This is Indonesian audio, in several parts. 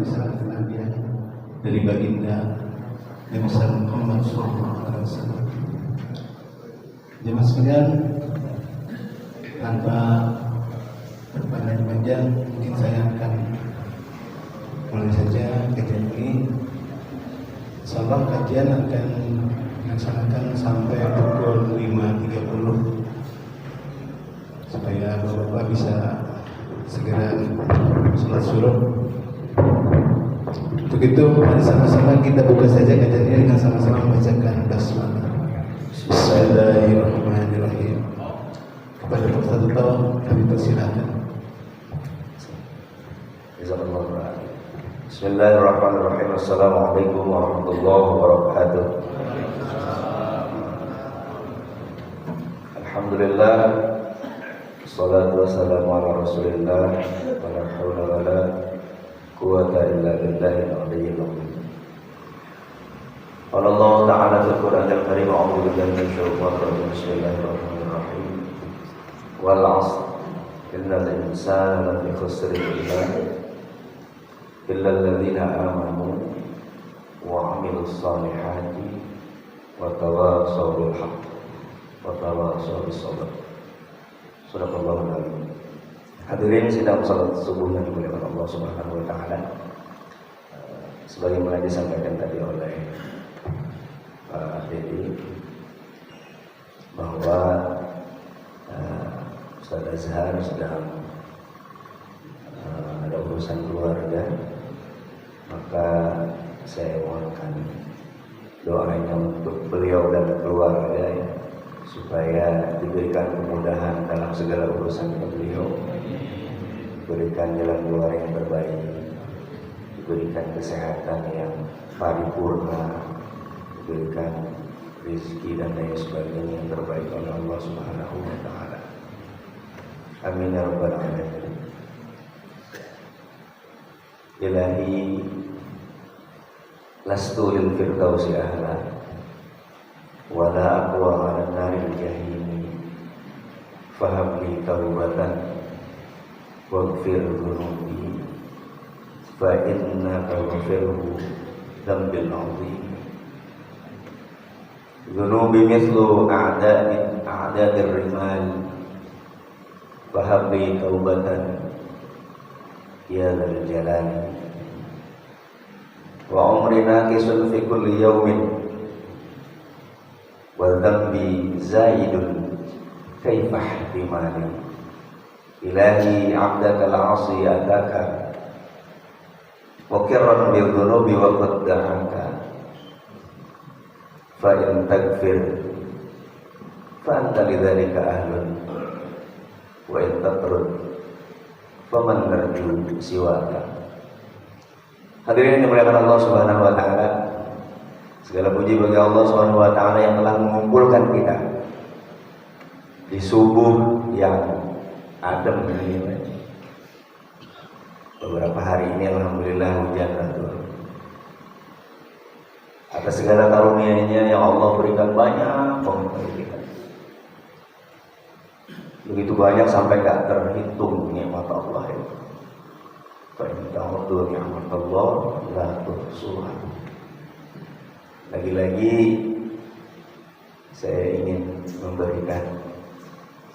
risalah Nabi dari baginda Nabi Muhammad SAW. Jemaah sekalian, tanpa berpanjang-panjang, mungkin saya akan mulai saja kajian ini. Insyaallah kajian akan dilaksanakan sampai pukul 5.30 supaya Bapak bisa segera sholat subuh. Untuk itu, mari sama-sama kita buka saja kajian ini dengan sama-sama membacakan basmalah. Bismillahirrahmanirrahim. Kepada Ustaz Tawa kami persilakan. Bismillahirrahmanirrahim. Assalamualaikum warahmatullahi wabarakatuh. Alhamdulillah, wassalatu wassalamu ala Rasulillah, wa la haula wa la quwwata illa billahil aliyyil azim. Qala Allah Ta'ala fil Qur'anil Karim, a'udzu billahi minasy syaithanir rajim. Bismillahirrahmanirrahim. Wal 'ashr, innal insana lafi khusr illa alladziina aamanu wa 'amilus shalihati wa tawashaw bil haqq wa tawashaw bis sabr. Shadaqallahul adzim. Hadirin sidang salat subuh yang dimuliakan Allah Subhanahu wa taala. Sebagaimana disampaikan tadi oleh Pak Dedi bahwa Ustaz Azhar sedang ada urusan keluarga, maka saya mohonkan doanya untuk beliau dan keluarga ya, supaya diberikan kemudahan dalam segala urusan beliau, diberikan jalan keluar yang terbaik, diberikan kesehatan yang paripurna, diberikan rezeki dan lain sebagainya yang terbaik oleh Allah Subhanahu wa taala. Amin ya rabbal alamin. Ilahi lastu lil firdausi ahla wa la aqwa 'ala naril jahim fahab li taubatan waghfir dhunubi fa innaka ghafirhu dzambil 'azim. Dhunubi mithlu a'dadir rimal fahab li taubatan ya dzal jalali wa umrina kisun fi kulli yawmin wa dhanbi zaidun kaifah dimani ilahi abdaka al-'asi ataka wa kirran bil dhunubi wa qad da'aka fa in takfir fa anta lidzalika ahlun wa in tatrud faman narju siwaka. Hadirin yang dimuliakan Allah Subhanahu wa taala, segala puji bagi Allah Subhanahu wa taala yang telah mengumpulkan kita di subuh yang adem ini. Beberapa hari ini alhamdulillah hujan turun. Atas segala karunia-Nya yang Allah berikan banyak kepada kita. Begitu banyak sampai gak terhitung nikmat Allah itu. Fa in ta'uddu ni'matallah la tuhsuha. Lagi-lagi saya ingin memberikan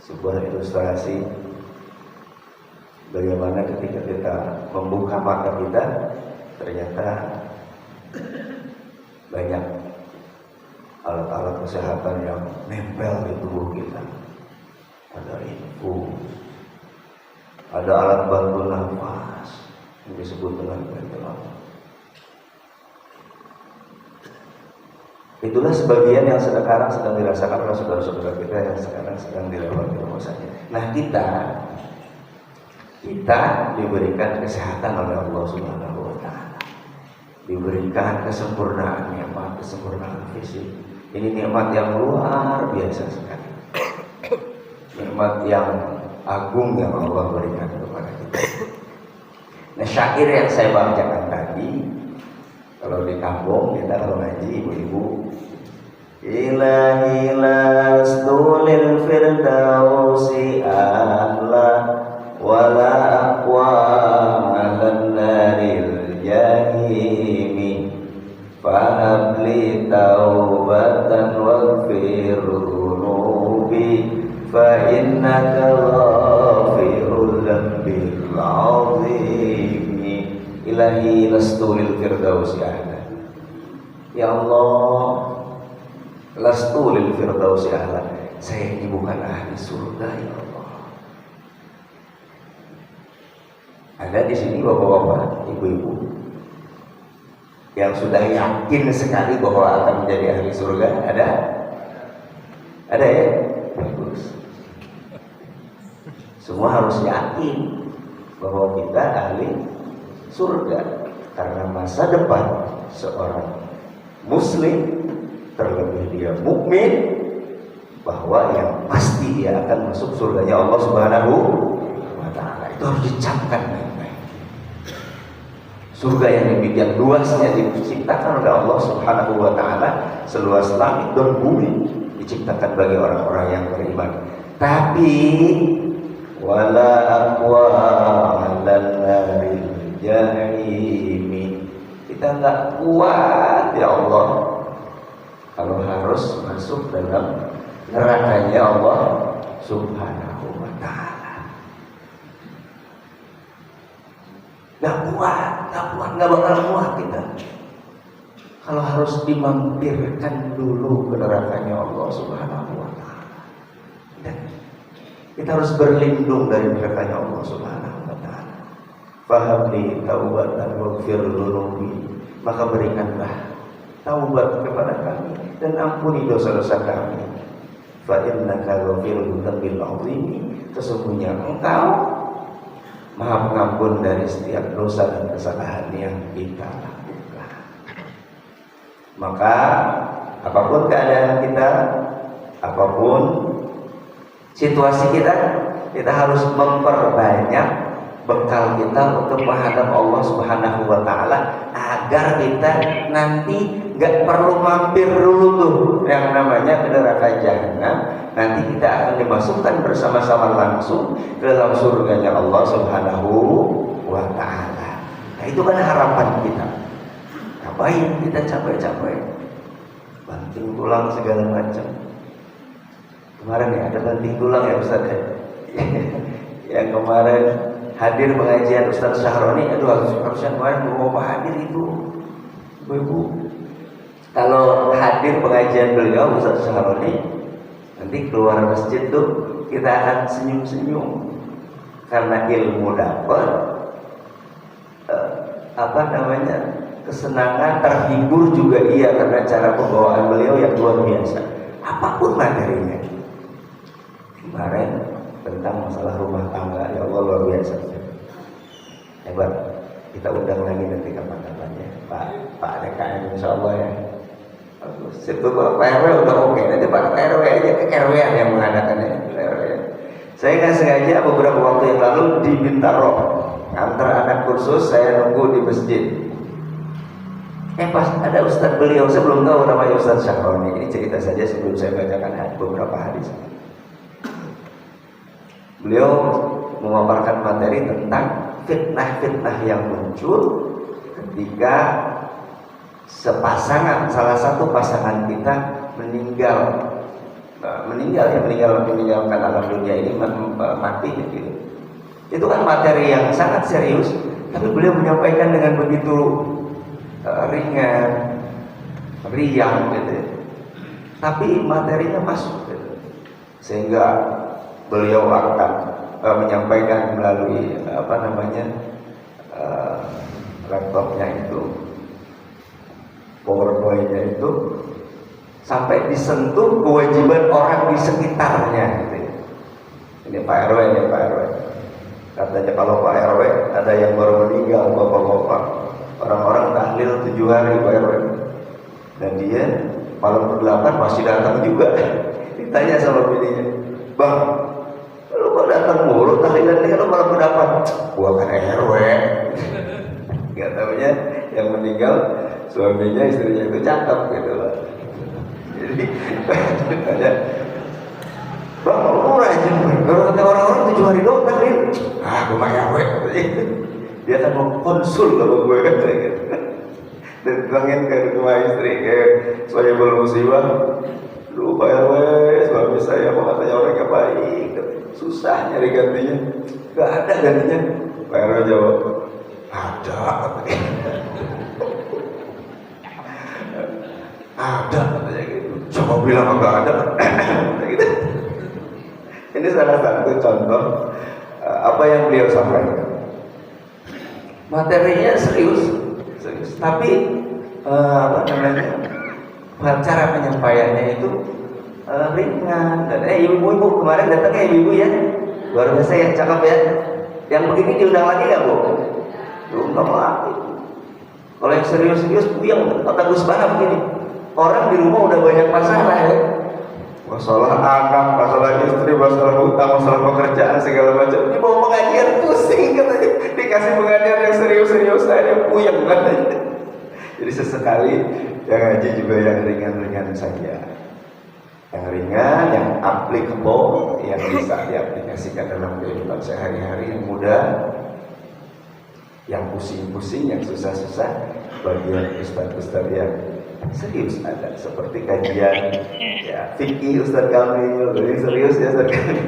sebuah ilustrasi bagaimana ketika kita membuka mata kita ternyata banyak alat-alat kesehatan yang nempel di tubuh kita. Ada infus, ada alat bantu nafas yang disebut dengan ventilator. Itulah sebagian yang sekarang sedang dirasakan oleh saudara-saudara kita yang sekarang sedang dilewati rumah sakit. Nah kita diberikan kesehatan oleh Allah Subhanahu wa taala, diberikan kesempurnaan nikmat, kesempurnaan fisik. Ini nikmat yang luar biasa sekali, nikmat yang agung yang Allah berikan kepada kita. Nah, syair yang saya bacakan tadi, kalau di kampung kita kalau ngaji ibu-ibu, ilahi lastu lil firdausi ahla wala aqwa 'alan naril jannah taubatan waghfir dhunubi fa innaka ghafirul dzambil azim. Ilahi lastu lil firdausi ahla. Ya Allah, lastu lil firdausi ahla. Saya ini bukan ahli surga ya Allah. Ada di sini bapak-bapak, ibu-ibu yang sudah yakin sekali bahwa akan menjadi ahli surga? Ada? Ada ya? Bagus. Semua harus yakin bahwa kita ahli surga, karena masa depan seorang muslim, terlebih dia mukmin, bahwa yang pasti dia akan masuk surganya Allah Subhanahu wa ta'ala. Itu harus dicapkan baik-baik. Surga yang demikian luasnya diciptakan oleh Allah Subhanahu wa ta'ala, seluas langit dan bumi, diciptakan bagi orang-orang yang beriman. Tapi wala aqwa 'alan naril jahimi, kita nggak kuat ya Allah kalau harus masuk dalam nerakanya Allah Subhanahu wa ta'ala. Nggak kuat, nggak bakal kuat kita kalau harus dimampirkan dulu ke nerakanya Allah Subhanahu wa ta'ala. Dan kita harus berlindung dari nerakanya Allah Subhanahu wa ta'ala. Fahamli taubatan waghfir dhunubi, maka berikanlah taubat kepada kami dan ampuni dosa-dosa kami. Fa innaka ghafirul dzambil azim, sesungguhnya Engkau Maha Pengampun dari setiap dosa dan kesalahan yang kita lakukan. Maka apapun keadaan kita, apapun situasi kita, kita harus memperbanyak bekal kita untuk menghadap Allah Subhanahu wa ta'ala, agar kita nanti gak perlu mampir dulu tuh yang namanya ke neraka jahanam. Nanti kita akan dimasukkan bersama-sama langsung ke dalam surganya Allah Subhanahu wa ta'ala. Nah itu kan harapan kita. Ngapain kita capek-capek banting tulang segala macam. Kemarin ya ada banting tulang ya Ustaz ya. Yang kemarin hadir pengajian Ustaz Syahroni, harusnya kemarin mau hadir itu ibu. Kalau hadir pengajian beliau Ustaz Syahroni, nanti keluar masjid tuh kita akan senyum-senyum karena ilmu dapat, kesenangan, terhibur juga iya karena cara pembawaan beliau yang luar biasa. Apapun materinya. Kemarin tentang masalah rumah tangga, ya Allah luar biasa. Hebat. Kita undang lagi nanti kapan-kapan ya. Pak DKM insya Allah ya. Situ Pak RW udah oke. Nanti Pak RW aja ke RW yang mengadakannya. Saya nggak sengaja beberapa waktu yang lalu di Bintaro antar anak kursus, saya nunggu di masjid. Pas ada Ustadz beliau, saya belum tahu namanya Ustadz Syahroni. Ini cerita saja sebelum saya bacakan beberapa hadis. Beliau memaparkan materi tentang fitnah-fitnah yang muncul ketika salah satu pasangan kita meninggalkan alam dunia ini, mati gitu. Itu kan materi yang sangat serius, tapi beliau menyampaikan dengan begitu ringan, riang gitu. Tapi materinya masuk gitu. Sehingga beliau akan menyampaikan melalui laptopnya itu, PowerPoint-nya itu, sampai disentuh kewajiban orang di sekitarnya gitu. Ini Pak RW, katanya kalau Pak RW ada yang baru meninggal, bapak-bapak, orang-orang tahlil 7 hari Pak RW, dan dia malam ke-8 masih datang juga. Ditanya sama bininya, "Bang, lu kok datang mulu tahlilan ini, lu malam ke-8?" "Gua kan RW." Gak tahunya yang meninggal suaminya, istrinya itu cakep gitu loh. Jadi ada, "Bang, lu rajin, kalau kata orang-orang 7 hari doang tahlil." "Ah, gua mah RW." Dia akan mau konsul sama gue kan gitu. Datengin ke rumah istri, saya belum musibah. Lu Pak RW, suami saya mau katanya orang yang baik, susah nyari gantinya, gak ada gantinya. Pak RW jawab, ada katanya. Ada katanya gitu. Coba bilang enggak ada. Gitu. Ini salah satu contoh apa yang beliau sampaikan. Materinya serius, tapi apa namanya, cara penyampaiannya itu ringan. Dan ibu-ibu kemarin datang ya ibu-ibu ya, luar biasa ya, cakep ya. Yang begini diundang lagi nggak bu? Diundang lagi. Kalau yang serius-serius, yang kata Gus Bana begini, orang di rumah udah banyak masalah ya, masalah anak, masalah istri, masalah hutang, masalah pekerjaan segala macam. Di bawah pengajian pusing katanya, dikasih pengajian yang serius-serius aja puyeng katanya. Jadi sesekali yang ngaji juga yang ringan-ringan saja, yang ringan, yang applicable, yang bisa diaplikasikan dalam kehidupan sehari-hari, yang mudah, yang pusing-pusing, yang susah-susah, bagian ustaz-ustaz yang serius ada, seperti kajian ya fikih Ustaz Kamil, lebih serius ya Ustaz Kamil.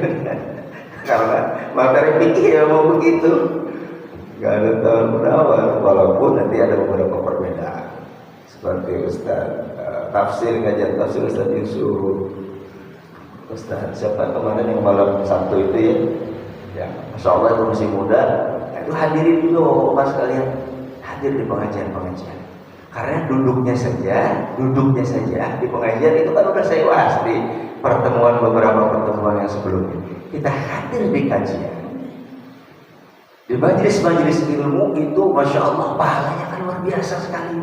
Karena materi fikih ya mau begitu, nggak ada tahun menawar, walaupun nanti ada beberapa perbedaan, seperti Ustaz tafsir, kajian tafsir Ustaz Yusuf, Ustaz siapa kemarin yang malam Sabtu itu ya, Masya Allah itu masih muda, itu hadirin dulu mas kalian, hadir di pengajian-pengajian. Karena duduknya saja di pengajian itu kan udah saya bahas di pertemuan, beberapa pertemuan yang sebelumnya. Kita hadir di kajian, di majelis-majelis ilmu itu, Masya Allah pahalanya kan luar biasa sekali.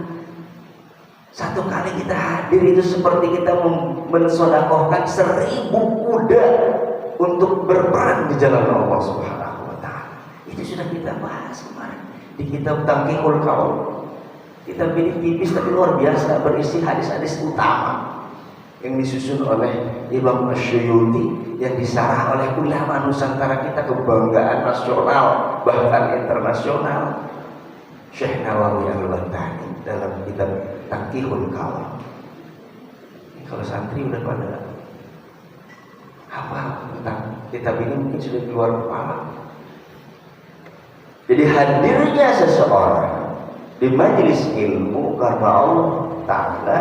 Satu kali kita hadir itu seperti kita mensodakohkan 1000 kuda untuk berperang di jalan Allah Subhanahu wa Ta'ala. Itu sudah kita bahas kemarin di kitab Tangkihul Qaul. Kita pilih tipis tapi luar biasa, berisi hadis-hadis utama yang disusun oleh Imam Asyuyuti, yang disarah oleh ulama Nusantara kita, kebanggaan nasional bahkan internasional, Syekh Nawawi Al-Bantani dalam kitab Tangkihul Qaul. Kalau santri udah pada apa tentang kitab ini mungkin sudah keluar kepala. Jadi hadirnya seseorang di majelis ilmu karena Allah Ta'ala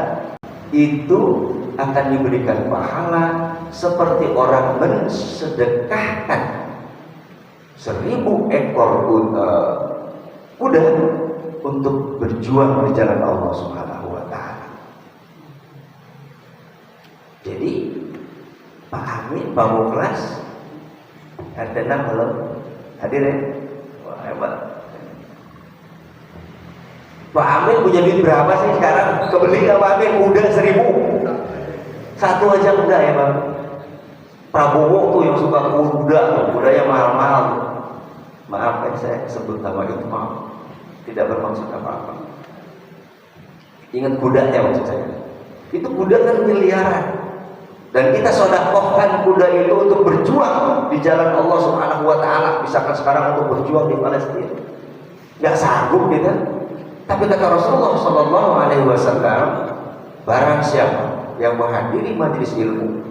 itu akan diberikan pahala seperti orang mensedekahkan 1000 ekor kuda untuk berjuang di jalan Allah Subhanahu wa Ta'ala. Jadi Pak Amin, Pak Muklas, ada 6 belum hadir ya? Wah hebat. Pak Amin punya duit berapa sih sekarang? Kebeli nggak Pak Amin? Udah 1000. Satu aja udah ya Bang. Prabowo tuh yang suka kudanya mahal-mahal. Maaf saya sebut nama itu, maaf. Tidak bermaksud apa-apa. Ingat kudanya maksud saya. Itu kuda kan miliaran. Dan kita sodakohkan kuda itu untuk berjuang di jalan Allah Subhanahu wa Ta'ala. Misalkan sekarang untuk berjuang di Palestina. Gak sanggup kita. Tapi kata Rasulullah Sallallahu Alaihi Wasallam, barang siapa yang menghadiri majelis ilmu,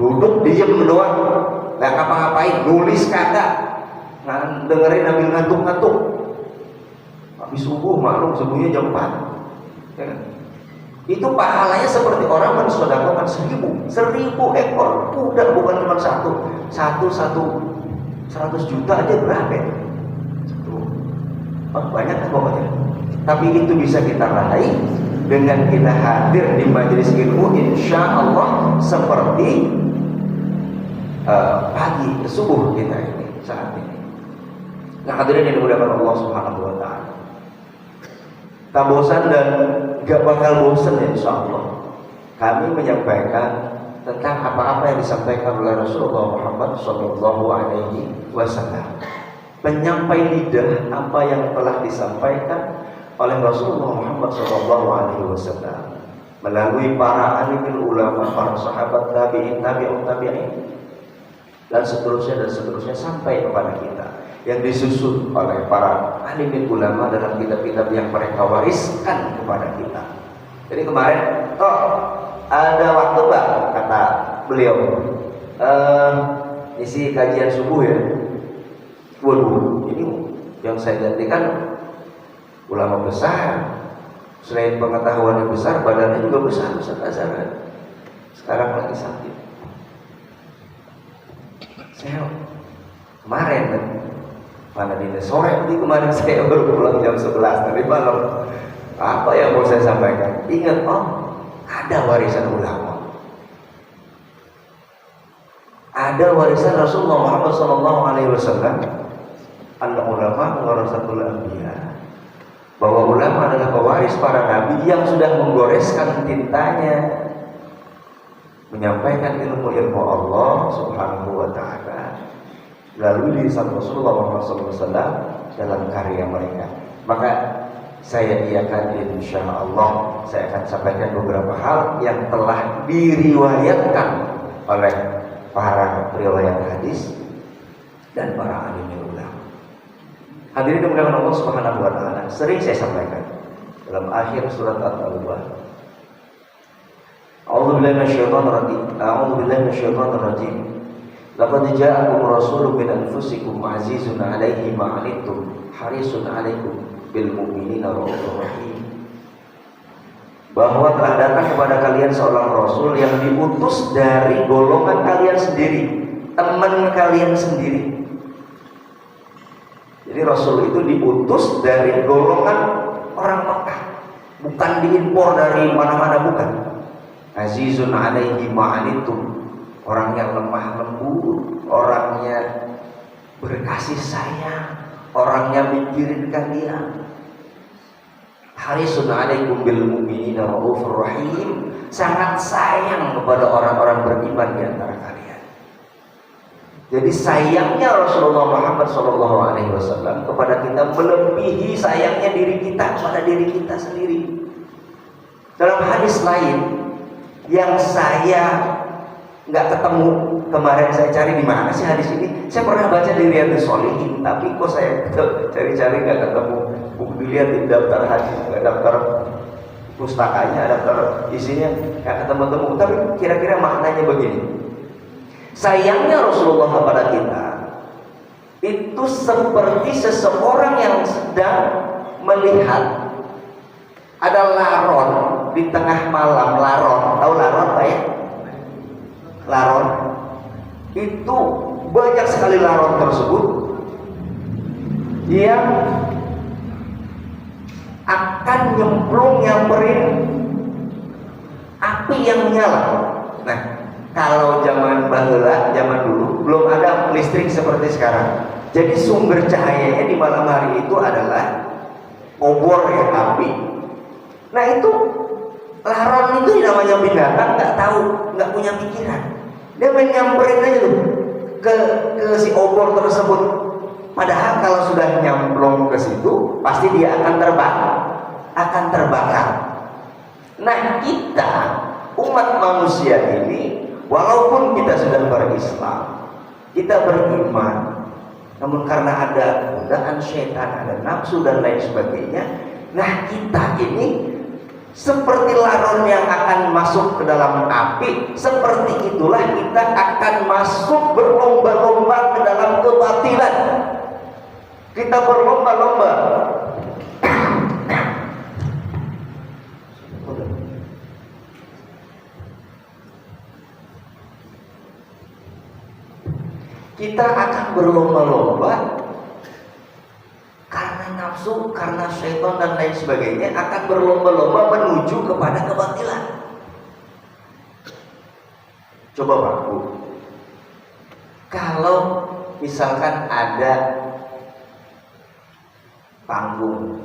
duduk diam doang, nggak ngapa-ngapain, nulis kagak, dengerin sambil ngantuk-ngantuk, habis subuh maklum subuhnya jam 4, ya kan? Itu pahalanya seperti orang mensedekahkan 1000 ekor kuda, bukan cuma satu 100 juta aja berapa ya? Banyak kan pokoknya. Tapi itu bisa kita raih dengan kita hadir di majelis ilmu, insya Allah seperti pagi subuh kita ini saat ini. Nah hadirin yang dimuliakan Allah Subhanahu wa Ta'ala, tak bosan dan gak bakal bosan insya Allah kami menyampaikan tentang apa-apa yang disampaikan oleh Rasulullah Muhammad Sallallahu Alaihi Wasallam. Penyampai lidah apa yang telah disampaikan oleh Rasulullah Muhammad Sallallahu Alaihi Wasallam melalui para alimul ulama, para sahabat, tabi'in, tabi'ut tabi'in, dan seterusnya sampai kepada kita. yang disusun oleh para alimin ulama dalam kitab-kitab yang mereka wariskan kepada kita. Jadi kemarin, ada waktu Pak, kata beliau, isi kajian subuh ya. Waduh, ini yang saya gantikan ulama besar. Selain pengetahuan yang besar, badannya juga besar, Ustaz Azhar. Sekarang lagi sakit. Saya kemarin kan, mana di sore tadi kemarin saya baru pulang jam 11 tadi malam. Apa yang mau saya sampaikan? Ingat, ada warisan ulama. Ada warisan Rasulullah Muhammad SAW. Al-ulama warasatul anbiya. Bahwa ulama adalah pewaris para nabi yang sudah menggoreskan tintanya, menyampaikan ilmu-ilmu Allah Subhanahu wa ta'ala melalui lisan Rasulullah Muhammad SAW dalam karya mereka. Maka saya iakan, insya Allah saya akan sampaikan beberapa hal yang telah diriwayatkan oleh para riwayat hadis dan para alim ulama. Hadirin dimuliakan Allah Subhanahu wa ta'ala, sering saya sampaikan dalam akhir surat At-Taubah, A'udzu billahi minasyaitonir rajim. Laqad ja'akum rasulun min anfusikum azizun 'alaihi ma 'anittum harisun 'alaikum bil mu'minina raufur rahim. Bahwa telah datang kepada kalian seorang rasul yang diutus dari golongan kalian sendiri, teman kalian sendiri. Jadi Rasul itu diutus dari golongan orang Makkah, bukan diimpor dari mana-mana, bukan. Azizun 'alaihi ma 'anittum, orang yang lemah lembut, orangnya berkasih sayang, orangnya mikirin kalian. Harisun 'alaikum bil mu'minina raufur rahim, sangat sayang kepada orang-orang beriman di antara kalian. Jadi sayangnya Rasulullah Muhammad SAW kepada kita melebihi sayangnya diri kita kepada diri kita sendiri. Dalam hadis lain yang saya nggak ketemu, kemarin saya cari di mana sih hadis ini. Saya pernah baca di Riyadhus Shalihin, tapi kok saya cari-cari nggak ketemu. Dilihat di daftar hadis, daftar pustakanya, daftar isinya nggak ketemu-temu. Tapi kira-kira maknanya begini. Sayangnya Rasulullah kepada kita itu seperti seseorang yang sedang melihat ada laron di tengah malam. Laron, tahu laron Pak ya? Laron itu banyak sekali laron tersebut yang akan nyemplung-nyamperin api yang menyala. Nah, kalau zaman baheula, zaman dulu belum ada listrik seperti sekarang. Jadi sumber cahayanya di malam hari itu adalah obor ya, api. Nah itu laron itu namanya binatang, nggak tahu, nggak punya pikiran. Dia main nyamperin aja tuh ke si obor tersebut. Padahal kalau sudah nyamplung ke situ, pasti dia akan terbakar. Nah kita umat manusia ini, walaupun kita sudah berislam, kita beriman, namun karena ada godaan syaitan, ada nafsu dan lain sebagainya, nah kita ini seperti laron yang akan masuk ke dalam api. Seperti itulah kita akan masuk berlomba-lomba ke dalam kebatilan. Kita berlomba-lomba kita akan berlomba-lomba karena nafsu, karena syaitan dan lain sebagainya, akan berlomba-lomba menuju kepada kebatilan. Coba Pak Bu, kalau misalkan ada panggung,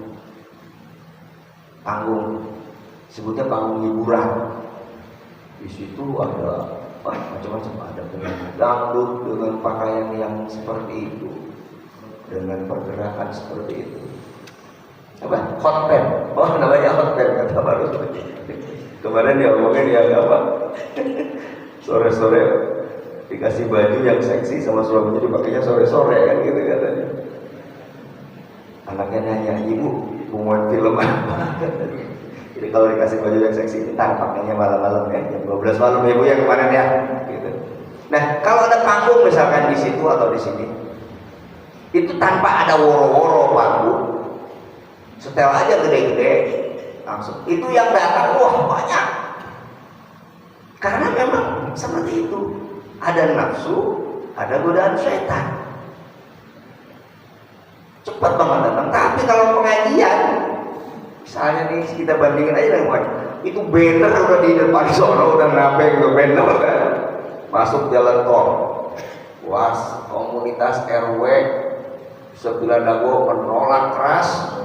sebutnya panggung hiburan, di situ ada macam-macam, ada penyanyi dangdut dengan pakaian yang seperti itu, dengan pergerakan seperti itu. Apa? Hot pen. Oh, namanya hot pen kata baru. Kemarin dia ngomongin dia apa? Sore-sore dikasih baju yang seksi sama suaminya dipakainya sore-sore kan gitu katanya. Anaknya nanya, ibu mau film apa? Jadi kalau dikasih baju yang seksi itu pakainya malam-malam ya, jam 12 malam ibu yang kemarin ya gitu. Nah kalau ada panggung misalkan di situ atau di sini, itu tanpa ada woro-woro panggung, setel aja gede-gede langsung, itu yang datang wah banyak. Karena memang seperti itu, ada nafsu, ada godaan setan, cepat banget datang. Tapi kalau pengajian, misalnya nih kita bandingin aja dengan itu banner udah di depan sono udah nabeng tuh banner kan, masuk jalan tol, was komunitas RW Sembilan Dago menolak keras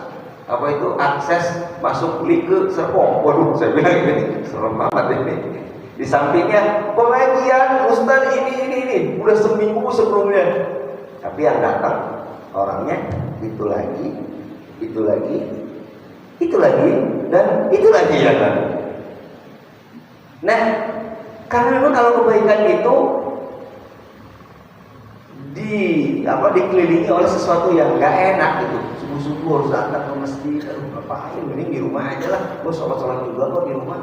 apa itu akses masuk Like Serpong. Waduh, saya bilang ini serem banget ini. Di sampingnya pengajian Ustaz ini udah seminggu sebelumnya, tapi yang datang orangnya itu lagi dan itu lagi ya kan. Nah karena memang kalau kebaikan itu dikelilingi oleh sesuatu yang gak enak gitu, subuh-subuh harus datang ke masjid, ngapain, mending di rumah aja lah, gue sholat juga kok di rumah.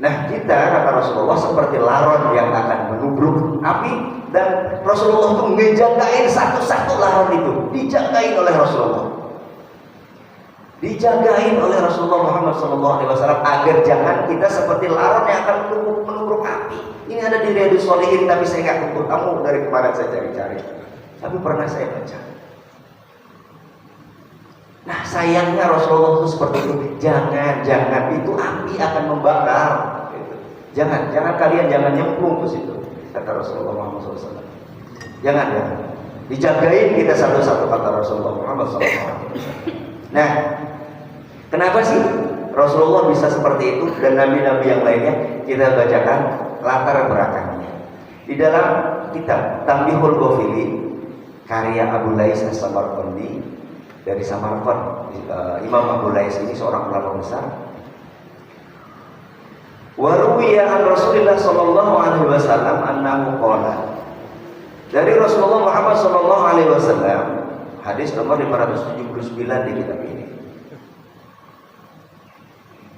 Nah kita kata Rasulullah seperti laron yang akan menubruk api, dan Rasulullah itu ngejagain satu-satu laron itu, dijagain oleh Rasulullah, dijagain oleh Rasulullah Muhammad SAW agar jangan kita seperti laron yang akan menubruk api. Ini ada di Riyadhus Shalihin tapi saya nggak ketemu dari kemarin saya cari-cari, tapi pernah saya baca. Nah sayangnya Rasulullah itu seperti itu. Jangan itu api akan membakar. Gitu. Jangan kalian jangan nyemplung ke situ, kata Rasulullah Muhammad SAW. Jangan. Dijagain kita satu-satu, kata Rasulullah Muhammad SAW. Nah, kenapa sih Rasulullah bisa seperti itu dan nabi-nabi yang lainnya? Kita bacakan latar belakangnya di dalam kitab Tanbihul Ghafili karya Abu Lais As-Samarqandi dari Samarqand. Imam Abu Lais ini seorang ulama besar. Wa ruwiya an Rasulillah sallallahu alaihi wasallam annahu qala, dari Rasulullah Muhammad sallallahu alaihi wasallam, hadis nomor 579 di kitab ini.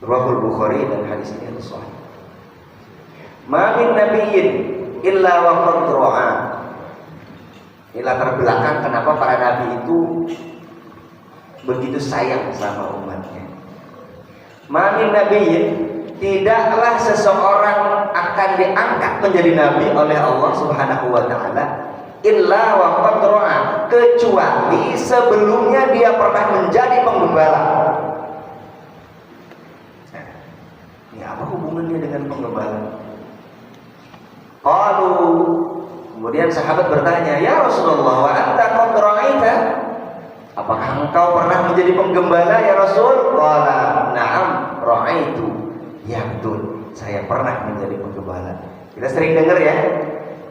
Riwayat Bukhari dan hadis ini sahih. Ma min nabiyyin illa wa qad ra'a. Ini latar belakang kenapa para nabi itu begitu sayang sama umatnya. Ma min nabiyyin, tidaklah seseorang akan diangkat menjadi nabi oleh Allah Subhanahu wa taala illa wa qad ra'a, kecuali sebelumnya dia pernah menjadi penggembala. Nah, ini apa hubungannya dengan penggembala? Qalu, kemudian sahabat bertanya, ya Rasulullah, wa anta qad ra'aita, apakah engkau pernah menjadi penggembala ya Rasul? Qala na'am ra'aitu, ya betul, saya pernah menjadi penggembala. Kita sering dengar ya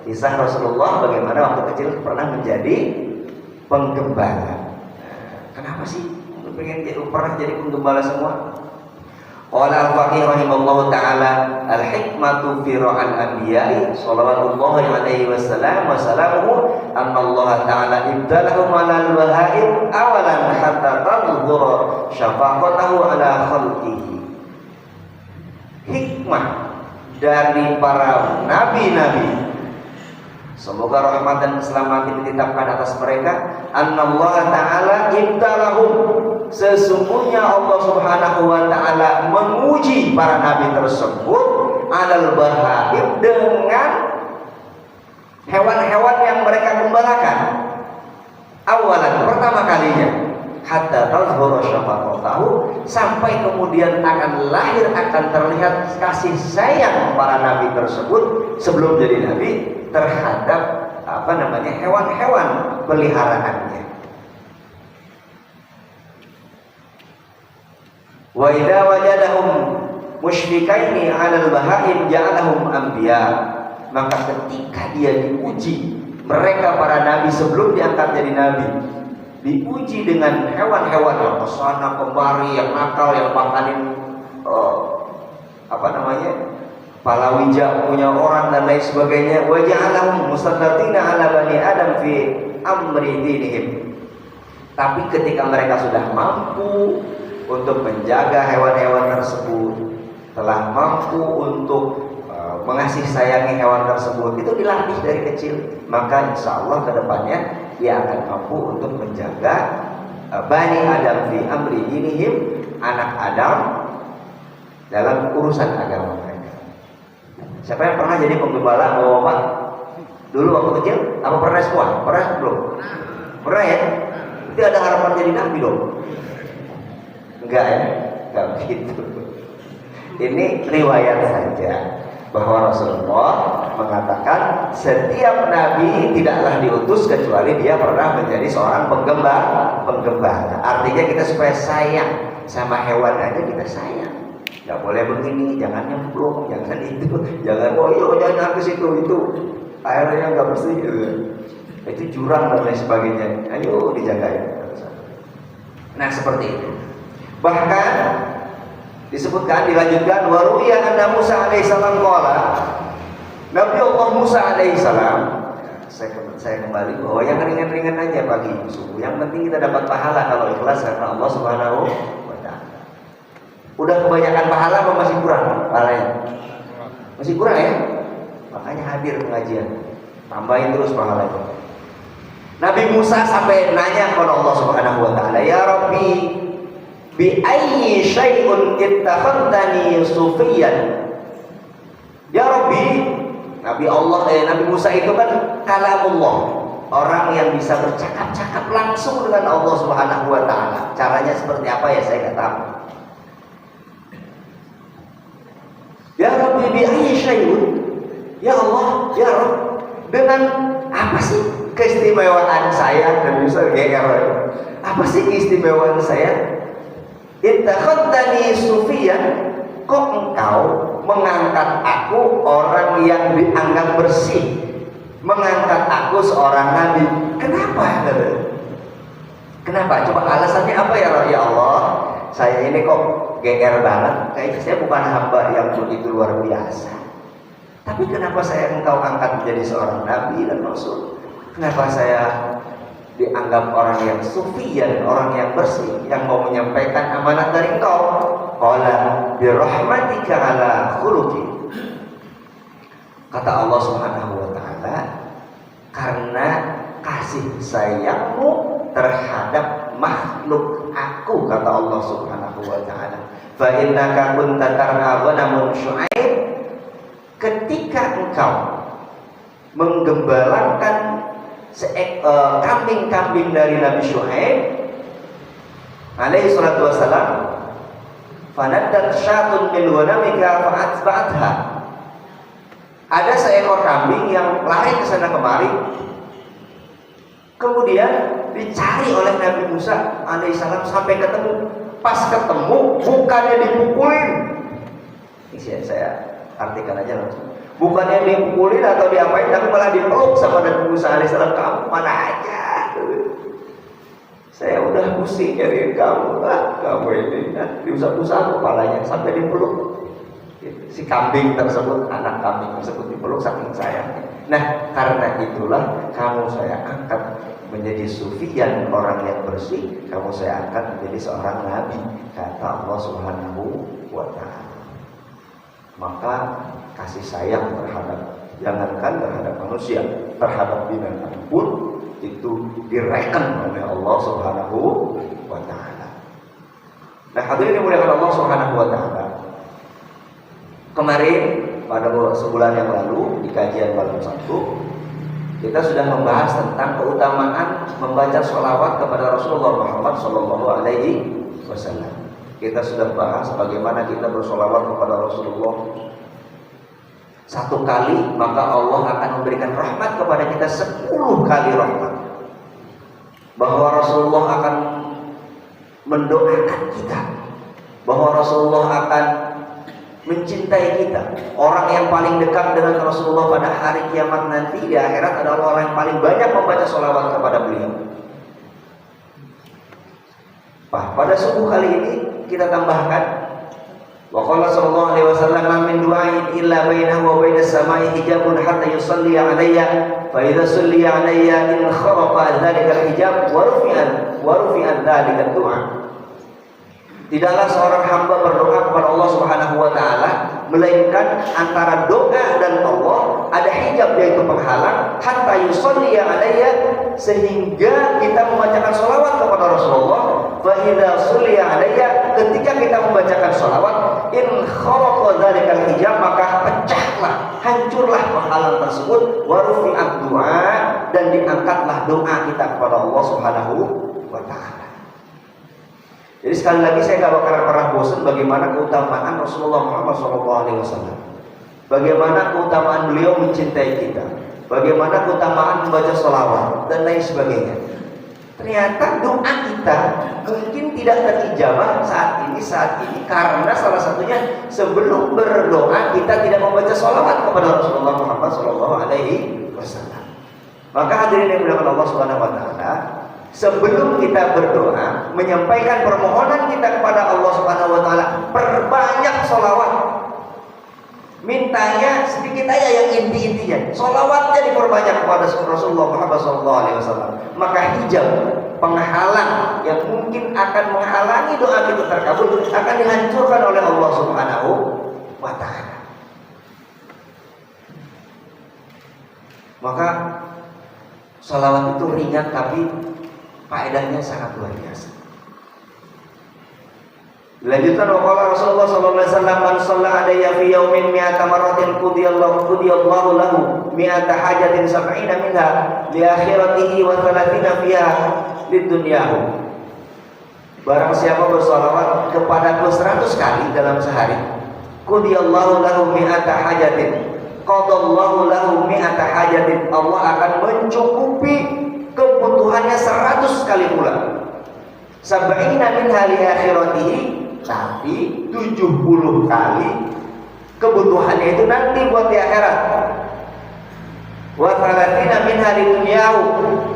kisah Rasulullah bagaimana waktu kecil pernah menjadi penggembala. Kenapa sih pengen pernah jadi penggembala semua? Qala al-faqih rahimallahu ta'ala, al-hikmatu fi ra'al anbiya'i sallallahu alaihi wasallam wa salamuhu anna Allah ta'ala ibtalahum 'alal bahaim awalan hatta tadhhura syafaqatahu 'ala khalqihi. Hikmah dari para nabi-nabi, semoga rahmat dan keselamatan ditetapkan atas mereka, anna Allah ta'ala ibtalahum, sesungguhnya Allah Subhanahu wa taala menguji para nabi tersebut alal bahaim, dengan hewan-hewan yang mereka gembalakan. Awalan, pertama kalinya, hatta tazhura syafaqatahu, sampai kemudian akan lahir, akan terlihat kasih sayang para nabi tersebut sebelum jadi nabi terhadap hewan-hewan peliharaannya. Wa idza wajadahum musyrikaini 'alal bahaim ja'alahum anbiya, maka ketika dia diuji, mereka para nabi sebelum diangkat jadi nabi diuji dengan hewan-hewan yang kesana kemari, yang nakal, yang makanin palawija punya orang dan lain sebagainya. Wa ja'alahum mustaqatina ala bani Adam fi amri dinihim. Tapi ketika mereka sudah mampu untuk menjaga hewan-hewan tersebut, telah mampu untuk mengasih sayangi hewan tersebut, itu dilatih dari kecil, maka insya Allah kedepannya dia akan mampu untuk menjaga bani Adam fi amri dinihim, anak Adam dalam urusan agama mereka. Siapa yang pernah jadi penggembala bapak dulu waktu kecil? Apa pernah semua? Pernah belum? Pernah ya? Itu ada harapan jadi nabi dong? Enggak ya? Enggak begitu. Ini riwayat saja bahwa Rasulullah mengatakan setiap nabi tidaklah diutus kecuali dia pernah menjadi seorang penggembala. Artinya kita supaya sayang sama hewan aja kita sayang. Nggak boleh begini, jangan nyemplung, jangan itu, jangan jangan ke situ, itu airnya nggak bersih, itu jurang dan lain sebagainya. Ayo dijaga ya. Nah seperti itu. Bahkan disebutkan, dilanjutkan, waruya anna Musa alaihissalam qala, Nabi Allah Musa alaihissalam, saya kembali bahwa yang ringan-ringan aja pagi subuh, yang penting kita dapat pahala kalau ikhlas karena Allah Subhanahu wa ta'ala. Udah kebanyakan pahala apa masih kurang pahalanya? Masih kurang ya? Makanya hadir pengajian, tambahin terus pahalanya. Nabi Musa sampai nanya kepada Allah Subhanahu wa ta'ala, ya Rabbi, bi ayyi syai'un ittakhadtani sufiyan. Ya Rabbi, Nabi Musa itu kan kalamullah, orang yang bisa bercakap-cakap langsung dengan Allah Subhanahu wa ta'ala. Caranya seperti apa ya saya nggak tahu. Ya Rabbi bi ayyi syai'un, ya Allah, ya Rabb, dengan apa sih keistimewaan saya? Dan bisa geger, apa sih keistimewaan saya? Ittakhadtani sufiyan, kok engkau mengangkat aku orang yang dianggap bersih, mengangkat aku seorang nabi. Kenapa? Kenapa? Coba alasannya apa ya Allah? Saya ini kok geger banget, kayaknya saya bukan hamba yang begitu luar biasa. Tapi kenapa saya engkau angkat menjadi seorang nabi dan rasul? Kenapa saya dianggap orang yang sufiyan, orang yang bersih, yang mau menyampaikan amanat dari engkau? Qala bi rahmatika ala khuluqi. Kata Allah Subhanahu wa ta'ala, karena kasih sayangmu terhadap makhluk aku, kata Allah Subhanahu wa ta'ala. Fa innaka kunta tar'a ghanamun Syu'aib, ketika engkau menggembalakan kambing-kambing dari Nabi Syu'aib alaihi salatu wassalam, fanaddat syatun min ghanamika fa'atba'atha. Ada seekor kambing yang lari ke sana kemari, kemudian dicari oleh Nabi Musa alaihissalam sampai ketemu. Pas ketemu, bukannya dipukulin. Ini saya artikan aja langsung. Bukannya dipukulin atau diapain, tapi malah dipeluk sama Nabi Musa alaihissalam. Kamu mana aja? Saya udah pusing nyariin kamu. Kamu ini diusap-usap kepalanya sampai dipeluk. Si kambing tersebut, anak kambing tersebut dipeluk saking sayangnya. Nah, karena itulah kamu saya angkat menjadi sufiyan, orang yang bersih. Kamu saya angkat menjadi seorang nabi, kata Allah Subhanahu wa ta'ala. Maka kasih sayang jangankan terhadap manusia, terhadap binatang pun itu direken oleh Allah Subhanahu wa ta'ala. Nah, hadirin yang dimuliakan Allah Subhanahu wa ta'ala, kemarin pada sebulan yang lalu di kajian malam Sabtu kita sudah membahas tentang keutamaan membaca sholawat kepada Rasulullah Muhammad Sallallahu Alaihi Wasallam. Kita sudah bahas bagaimana kita bersolawat kepada Rasulullah. Satu kali maka Allah akan memberikan rahmat kepada kita 10 kali rahmat. Bahwa Rasulullah akan mendoakan kita, bahwa Rasulullah akan mencintai kita. Orang yang paling dekat dengan Rasulullah pada hari kiamat nanti di akhirat adalah orang yang paling banyak membaca sholawat kepada beliau. Pada subuh kali ini kita tambahkan Wa qala sallallahu alaihi wasallam ma min du'ain illa bainahu wa bainas samai hijabun hatta yusalli alayya fa idza salli alayya in kharaqa dzalika al-hijab wa rufi'a dzalika ad-du'a. Tidaklah seorang hamba berdoa kepada Allah Subhanahu wa taala melainkan antara doa dan Allah ada hijab, yaitu penghalang, hatta yusalli alayya, sehingga kita membacakan sholawat kepada Rasulullah. Fa idza sulliya alayya, ketika kita membacakan sholawat, in kharaqa dzalikal hijab, maka pecahlah, hancurlah penghalang tersebut, wa rufi'at du'a, dan diangkatlah doa kita kepada Allah Subhanahu wa taala. Jadi sekali lagi saya gak bakalan pernah bosan bagaimana keutamaan Rasulullah Muhammad SAW, bagaimana keutamaan beliau mencintai kita, bagaimana keutamaan membaca sholawat dan lain sebagainya. Ternyata doa kita mungkin tidak terijabah saat ini karena salah satunya sebelum berdoa kita tidak membaca sholawat kepada Rasulullah Muhammad SAW. Maka hadirin yang dimuliakan Allah Subhanahu wa taala, sebelum kita berdoa menyampaikan permohonan kita kepada Allah Subhanahu wa taala, perbanyak sholawat. Mintanya sedikit aja yang inti-intinya, sholawatnya diperbanyak kepada Rasulullah Muhammad SAW. Maka hijab, penghalang yang mungkin akan menghalangi doa kita terkabul akan dihancurkan oleh Allah Subhanahu wa taala. Maka sholawat itu ringan tapi faedahnya sangat luar biasa. Dilanjutkan waqala Rasulullah sallallahu alaihi wasallam, man shalla alayya fi yaumin mi'ata marratin qudiyallahu lahu mi'ata hajatin sab'ina minha li akhiratihi wa 30 fiha lid dunyahu. Barang siapa bersolawat kepadaku 100 kali dalam sehari, qudiyallahu lahu mi'ata hajatin, qadallahu lahu mi'ata hajatin, Allah akan mencukupi kebutuhannya 100 kali pula. Sab'ina minha li akhiratihi, tapi 70 kali kebutuhannya itu nanti buat di akhirat. Wa 30 minha li dunyahu,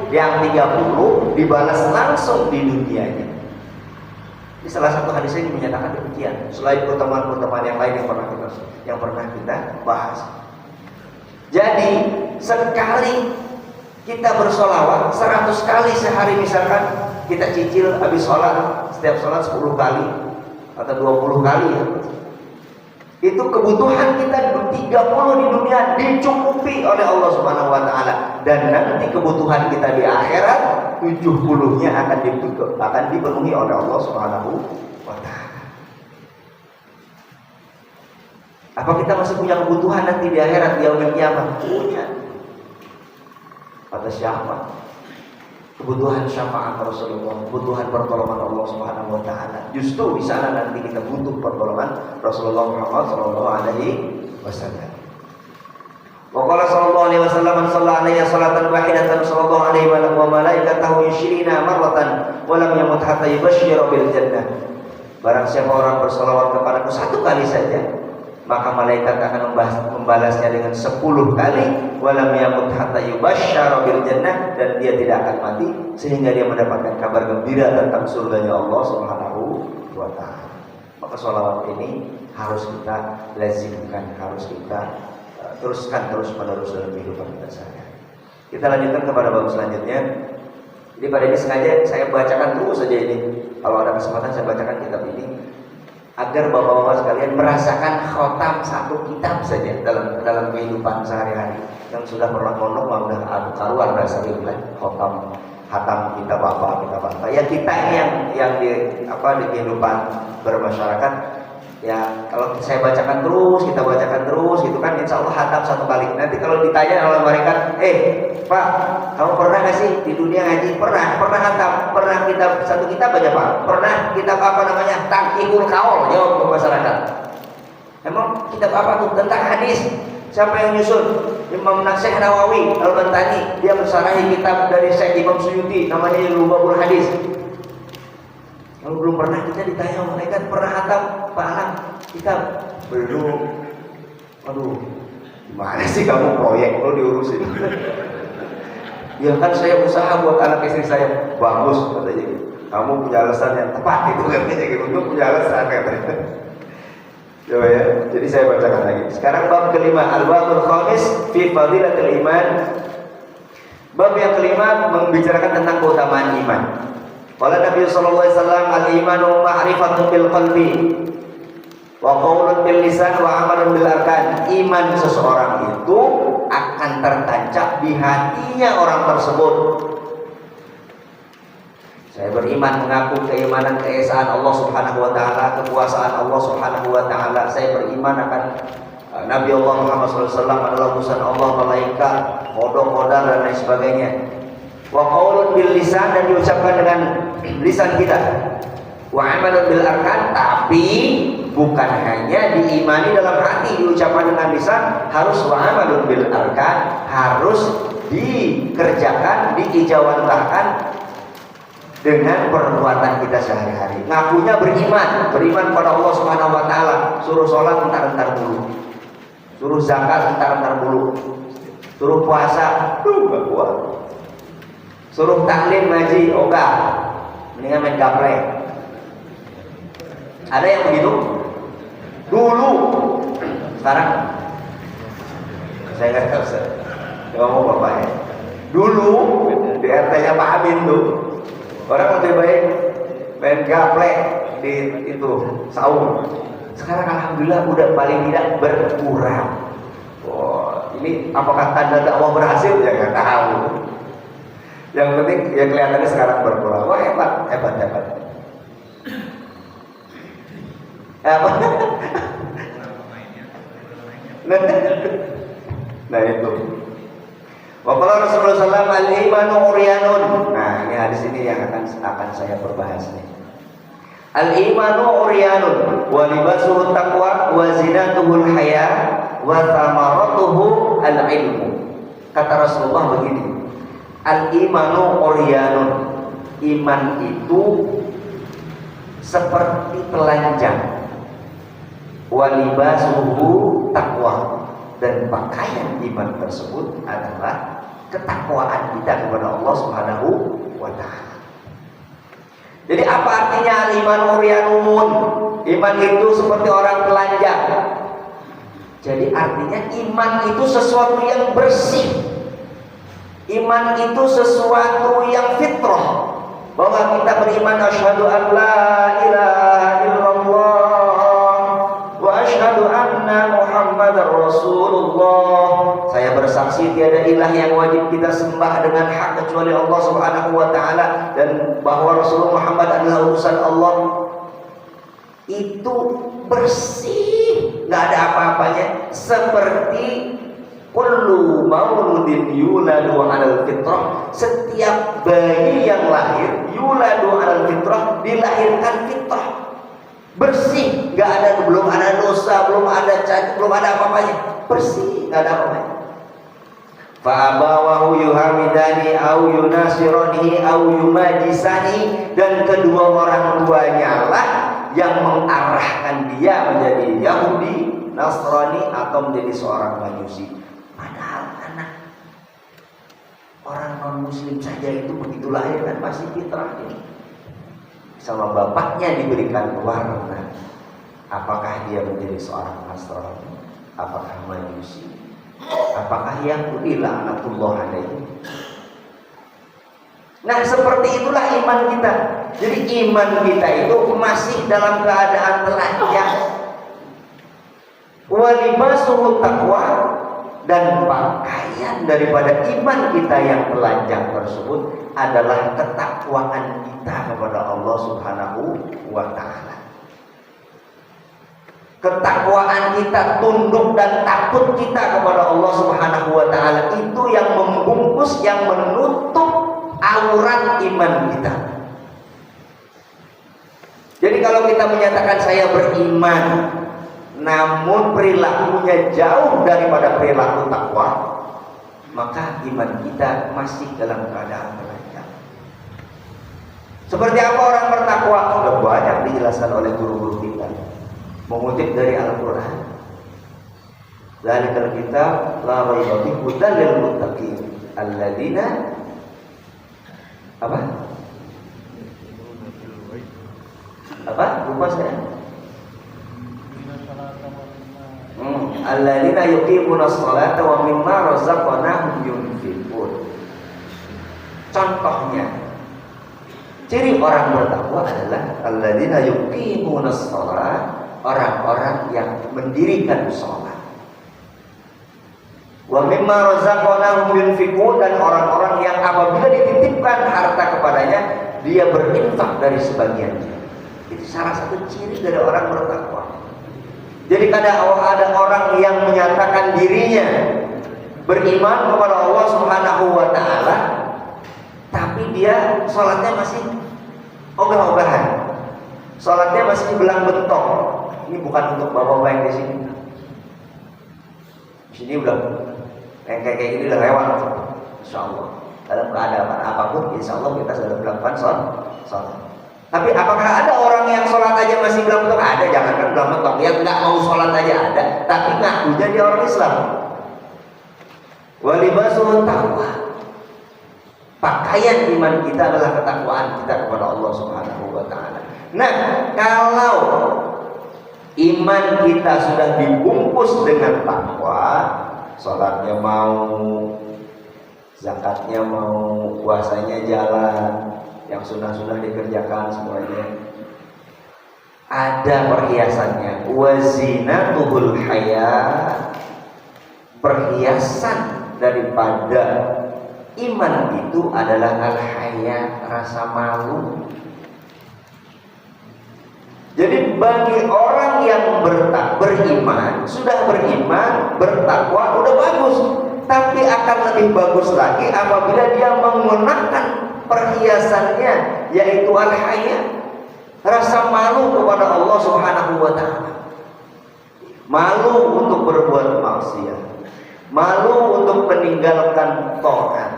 yang 30 dibalas langsung di dunianya. Ini salah satu hadis ini menyatakan demikian. Selain pertemuan-pertemuan yang lain yang pernah kita bahas. Jadi sekali kita bersolawat 100 kali sehari, misalkan kita cicil habis sholat, setiap sholat 10 kali atau 20 kali ya, itu kebutuhan kita 30 di dunia dicukupi oleh Allah Subhanahu wa taala, dan nanti kebutuhan kita di akhirat 70-nya akan dipenuhi oleh Allah Subhanahu wa taala. Apa kita masih punya kebutuhan nanti di akhirat, di yaumil kiamat? Punya. Kata siapa? Kebutuhan syafaat Rasulullah, kebutuhan pertolongan Allah Subhanahu wa taala. Justru di sana nanti kita butuh pertolongan Rasulullah Muhammad sallallahu alaihi wasallam. Wa qala sallallahu alaihi wasallam, man shalla alayya salatan wahidatan sallallahu alaihi wa malaikatahu 20 marratan wa lam yamut hatta yubashshira bil jannah. Barang siapa orang berselawat kepadaku 1 kali saja, maka malaikat akan membalasnya dengan 10 kali, walam yamut hatta yubashshara bil jannah, dan dia tidak akan mati sehingga dia mendapatkan kabar gembira tentang surganya Allah Subhanahu wa taala. Maka sholawat ini harus kita lazimkan, harus kita teruskan terus-menerus dalam kehidupan kita sehari-hari. Kita lanjutkan kepada bab selanjutnya. Jadi pada ini sengaja saya bacakan terus saja ini. Kalau ada kesempatan saya bacakan kitab ini, agar bapak-bapak sekalian merasakan khotam 1 kitab saja dalam kehidupan sehari-hari. Yang sudah pernah mondok sudah karuan rasanya khatam kitab apa. Ya kita ini yang di kehidupan bermasyarakat. Ya kalau saya bacakan terus, kita bacakan terus, itu kan insya Allah khatam 1 kali. Nanti kalau ditanya oleh mereka, Pak, kamu pernah nggak sih di dunia ngaji? Pernah khatam, pernah kitab 1 kitab aja Pak, pernah kitab Taqihul Qaul, jawab ke masyarakat. Emang kitab apa tuh? Tentang hadis. Siapa yang nyusun? Imam Syekh Nawawi Al-Bantani, dia mensarahi kitab dari Syekh Imam Suyuti, namanya Lubabul Hadis. Kalau belum pernah kita ditanya mereka pernah khatam Pak Alam kitab? Belum. Aduh, gimana sih kamu proyek lo diurusin? Ya kan saya usaha buat anak istri saya. Bagus katanya. Kamu punya alasan yang tepat itu katanya gitu. Untuk punya alasan katanya. Coba ya. Jadi saya bacakan lagi. Sekarang bab kelima, al-babul khamis fi fadilatil iman. Bab yang kelima membicarakan tentang keutamaan iman. Qala Nabi sallallahu alaihi wasallam, al-imanu ma'rifatun bil qalbi wa qaulun bil lisan wa amalun bil arkan. Iman seseorang itu akan tertancap di hatinya orang tersebut. Saya beriman, mengaku keimanan keesaan Allah Subhanahu wa taala, kekuasaan Allah Subhanahu wa taala. Saya beriman akan Nabi Allah Muhammad SAW adalah utusan Allah, malaikat, kodok-kodar dan lain sebagainya. Wa qaulun bil lisan, dan diucapkan dengan lisan kita. Wa amalun bil arkan, tapi bukan hanya diimani dalam hati, diucapkan dengan lisan, harus wa amalun bil arkan, harus dikerjakan, diijawantahkan dengan perbuatan kita sehari-hari. Ngakunya beriman pada Allah Subhanahu wa taala, suruh sholat entar-entar dulu, suruh zakat entar-entar dulu, suruh puasa enggak kuat, suruh taklim ngaji ogah, mendingan main gaplek. Ada yang begitu? Dulu. Sekarang saya nggak tahu, saya ngomong bapaknya. Dulu di RT-nya Pak Amin tuh, orang lebih baik main gaplek di itu saung. Sekarang alhamdulillah udah paling tidak berkurang. Oh, ini apakah tanda dakwah berhasil? Ya nggak tahu. Yang penting ya kelihatannya sekarang berkurang. Wah hebat. Nah itu. Waqala Rasulullah SAW, al-imanu uryanun. Nah, ini hadis ini yang akan saya perbahas nih. Al-imanu uryanun wa libasuhu taqwa wa zinatuhul haya wa thamaratuhu al-ilmu. Kata Rasulullah begini, al-imanu uryanun. Iman itu seperti telanjang. Wa libasuhu taqwa, dan pakaian iman tersebut adalah ketakwaan kita kepada Allah Subhanahu wa taala. Jadi apa artinya al-iman uryanun? Iman itu seperti orang telanjang. Jadi artinya iman itu sesuatu yang bersih. Iman itu sesuatu yang fitrah. Bahwa kita beriman asyhadu an la ilaha illallah wa asyhadu anna Muhammadar Rasulullah. Saya bersaksi tiada ilah yang wajib kita sembah dengan hak kecuali Allah Subhanahu wa taala, dan bahwa Rasulullah Muhammad adalah utusan Allah. Itu bersih, enggak ada apa-apanya, seperti kullu mauludin yuladu 'alal fitrah. Setiap bayi yang lahir yuladu 'alal fitrah, dilahirkan fitrah. Bersih, enggak ada, belum ada dosa, belum ada cacat, belum ada apa-apanya. Bersih, enggak ada apa-apanya. Fa abawahu yuhamidani au yunasirani au yumajisani, dan kedua orang tuanya lah yang mengarahkan dia menjadi Yahudi, Nasrani, atau menjadi seorang Majusi. Padahal anak orang non-muslim saja itu begitu lahir kan masih fitrah ini. Sama bapaknya diberikan warna. Apakah dia menjadi seorang Nasrani? Apakah Majusi? Apakah Yahudi laknatullah alaihi? Nah, seperti itulah iman kita. Jadi iman kita itu masih dalam keadaan telanjang. Wa libasuhu taqwa, dan pakaian daripada iman kita yang telanjang tersebut adalah ketakwaan kita kepada Allah Subhanahu wa taala. Ketakwaan kita, tunduk dan takut kita kepada Allah Subhanahu wa taala, itu yang membungkus, yang menutup aurat iman kita. Jadi kalau kita menyatakan saya beriman, namun perilakunya jauh daripada perilaku takwa, maka iman kita masih dalam keadaan telanjang. Seperti apa orang bertakwa? Sudah banyak dijelaskan oleh guru-guru kita. Mengutip dari Al-Quran, Dzalikal kitab la raiba fihi hudan lil muttaqin alladzina apa? Lupa saya. alladzina yuqimunas sholata wa mimma razaqnahum yunfiqun. Contohnya, ciri orang bertakwa adalah alladzina yuqimunas sholat, orang-orang yang mendirikan sholat. Wa mimma razaqnahum yunfiqun, dan orang-orang yang apabila dititipkan harta kepadanya, dia berinfak dari sebagiannya. Itu salah satu ciri dari orang bertakwa. Jadi kadang ada orang yang menyatakan dirinya beriman kepada Allah Subhanahu wa taala, tapi dia sholatnya masih ogah-ogahan. Sholatnya masih belang bentong. Ini bukan untuk bapak-bapak yang di sini. Di sini udah kayak gini udah lewat. Insya Allah dalam keadaan apapun, insya Allah kita sudah melakukan sholat. Tapi apakah ada orang yang sholat aja masih belang bentong? Ada, jangankan belang bentong, yang nggak mau sholat aja ada, tapi ngakunya dia orang Islam. Walibasuhut taqwa. Pakaian iman kita adalah ketakwaan kita kepada Allah Subhanahu wa taala. Nah, kalau iman kita sudah dibungkus dengan takwa, sholatnya mau, zakatnya mau, puasanya jalan, yang sunnah-sunnah dikerjakan semuanya, ada perhiasannya. Wazinatuhul haya, perhiasan daripada iman itu adalah al-haya, rasa malu. Jadi bagi orang yang beriman, sudah beriman, bertakwa, udah bagus. Tapi akan lebih bagus lagi apabila dia menggunakan perhiasannya, yaitu al-haya, rasa malu kepada Allah Subhanahu wa taala. Malu untuk berbuat maksiat, malu untuk meninggalkan taat,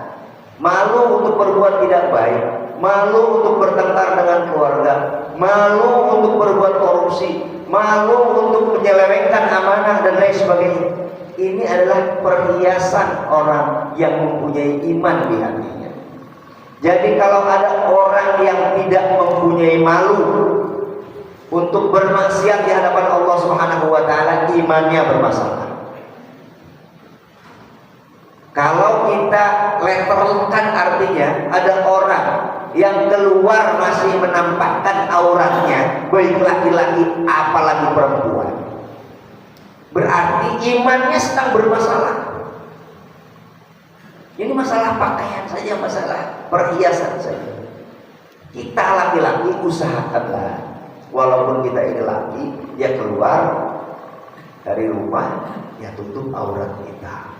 malu untuk berbuat tidak baik, malu untuk bertengkar dengan keluarga, malu untuk berbuat korupsi, malu untuk menyelewengkan amanah dan lain sebagainya. Ini adalah perhiasan orang yang mempunyai iman di hatinya. Jadi kalau ada orang yang tidak mempunyai malu untuk bermaksiat di hadapan Allah Subhanahu wa taala, imannya bermasalah. Kalau kita letterkan artinya, ada orang yang keluar masih menampakkan auratnya, baik laki-laki apalagi perempuan, berarti imannya sedang bermasalah. Ini masalah pakaian saja, masalah perhiasan saja. Kita laki-laki usahakanlah, walaupun kita ini laki, ya keluar dari rumah, ya tutup aurat kita.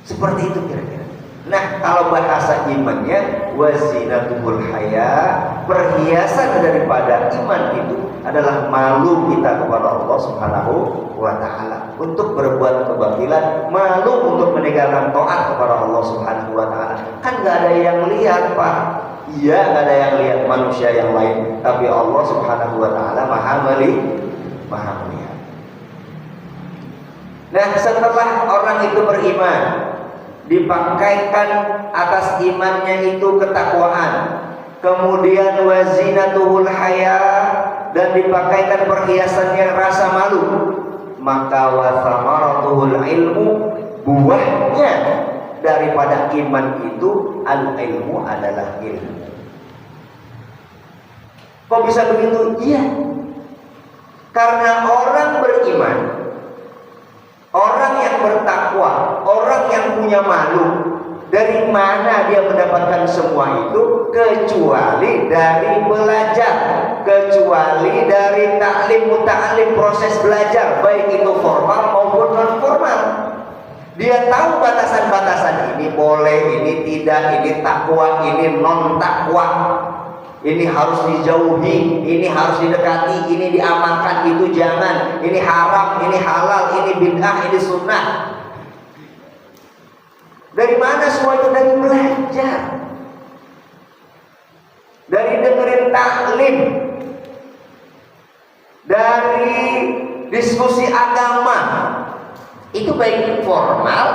Seperti itu kira-kira. Nah, kalau bahasa imannya wazinatul haya, perhiasan daripada iman itu adalah malu kita kepada Allah Subhanahu wa taala untuk berbuat kebatilan, malu untuk meninggalkan taat kepada Allah Subhanahu wa taala. Kan enggak ada yang lihat, Pak. Iya, enggak ada yang lihat manusia yang lain, tapi Allah Subhanahu wa taala Maha melihat. Nah, setelah orang itu beriman, dipakaikan atas imannya itu ketakwaan, kemudian wazinatuhul haya, dan dipakaikan perhiasannya rasa malu, maka wasamaratuhul ilmu, buahnya daripada iman itu al-ilmu adalah ilmu. Kok bisa begitu? Iya, karena orang beriman, orang yang bertakwa, orang yang punya malu, dari mana dia mendapatkan semua itu? Kecuali dari belajar, kecuali dari taklim muta'alim, proses belajar, baik itu formal maupun non formal. Dia tahu batasan-batasan, ini boleh, ini tidak, ini takwa, ini non takwa, ini harus dijauhi, ini harus didekati, ini diamalkan, itu jangan, ini haram, ini halal, ini bid'ah, ini sunnah. Dari mana semua itu? Dari belajar, dari dengerin taklim, dari diskusi agama. Itu baik formal,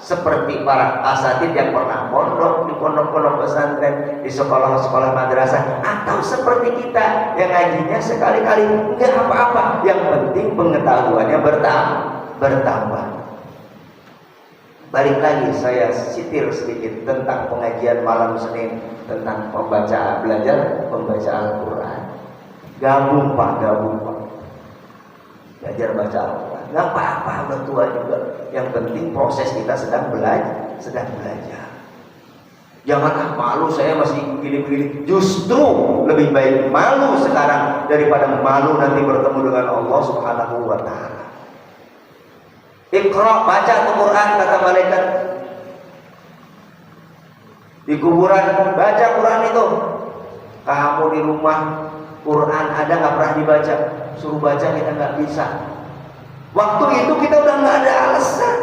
seperti para asatid yang pernah pondok di pondok-pondok pesantren, di sekolah-sekolah madrasah, atau seperti kita yang ngajinya sekali-kali enggak apa-apa, yang penting pengetahuannya bertambah. Balik lagi saya sitir sedikit tentang pengajian malam Senin, tentang belajar membaca Al-Quran. Gabung Pak. Belajar baca Al-Quran. Nggak apa-apa, udah tua juga. Yang penting proses kita sedang belajar. Jangan malu, saya masih begini-begini. Justru lebih baik malu sekarang daripada malu nanti bertemu dengan Allah Subhanahu wa Ta'ala. Iqra, baca Al-Quran, kata malaikat. Di kuburan baca Quran itu. Kamu di rumah Quran ada nggak pernah dibaca, suruh baca kita nggak bisa. Waktu itu kita udah nggak ada alasan.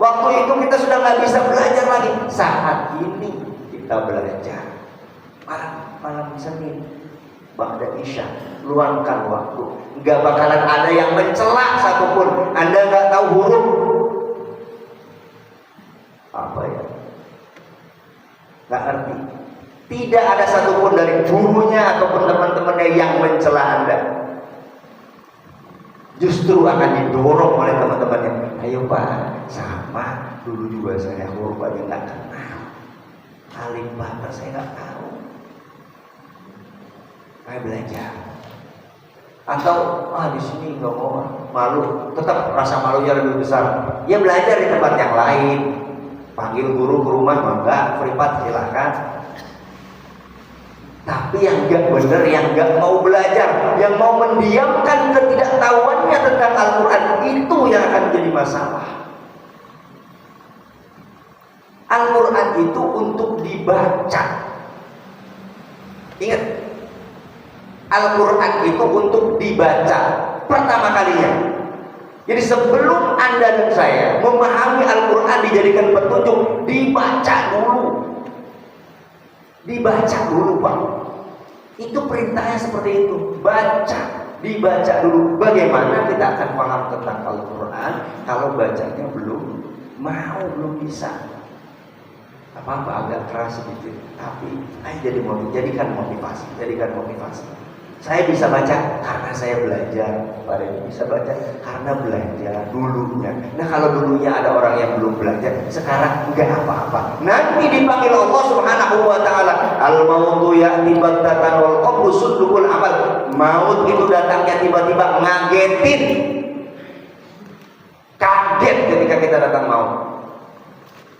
Waktu itu kita sudah nggak bisa belajar lagi. Saat ini kita belajar. Malam Senin, ba'da Isya, luangkan waktu. Nggak bakalan ada yang mencela satupun. Anda nggak tahu huruf apa ya? Nggak ngerti. Tidak ada satupun dari gurunya ataupun teman-temannya yang mencela Anda. Justru akan didorong oleh teman-temannya. Ayo Pak, sama dulu juga saya huruf aja nggak kenal. Alif Ba saya nggak tahu. Kayak belajar. Atau di sini nggak mau, malu. Tetap rasa malunya lebih besar. Ya belajar di tempat yang lain. Panggil guru ke rumah, enggak, privat silahkan. Tapi yang enggak benar, yang enggak mau belajar, yang mau mendiamkan ketidaktahuannya tentang Al-Quran, itu yang akan jadi masalah. Al-Quran itu untuk dibaca. Ingat, Al-Quran itu untuk dibaca pertama kalinya. Jadi sebelum Anda dan saya memahami Al-Quran dijadikan petunjuk, dibaca dulu. Dibaca dulu Pak. Itu perintahnya seperti itu. Dibaca dulu. Bagaimana kita akan paham tentang Al-Quran kalau bacanya belum bisa. Apa-apa agak keras sedikit, tapi jadikan motivasi. Saya bisa baca karena saya belajar. Pak Reni bisa baca karena belajar dulunya. Nah kalau dulunya ada orang yang belum belajar, sekarang enggak apa-apa. Nanti dipanggil Allah Subhanahu wa Ta'ala. Al-mautu ya'ti baghtatan wal qabru sudukul amal. Maut itu datangnya tiba-tiba, ngagetin. Kaget ketika kita datang maut.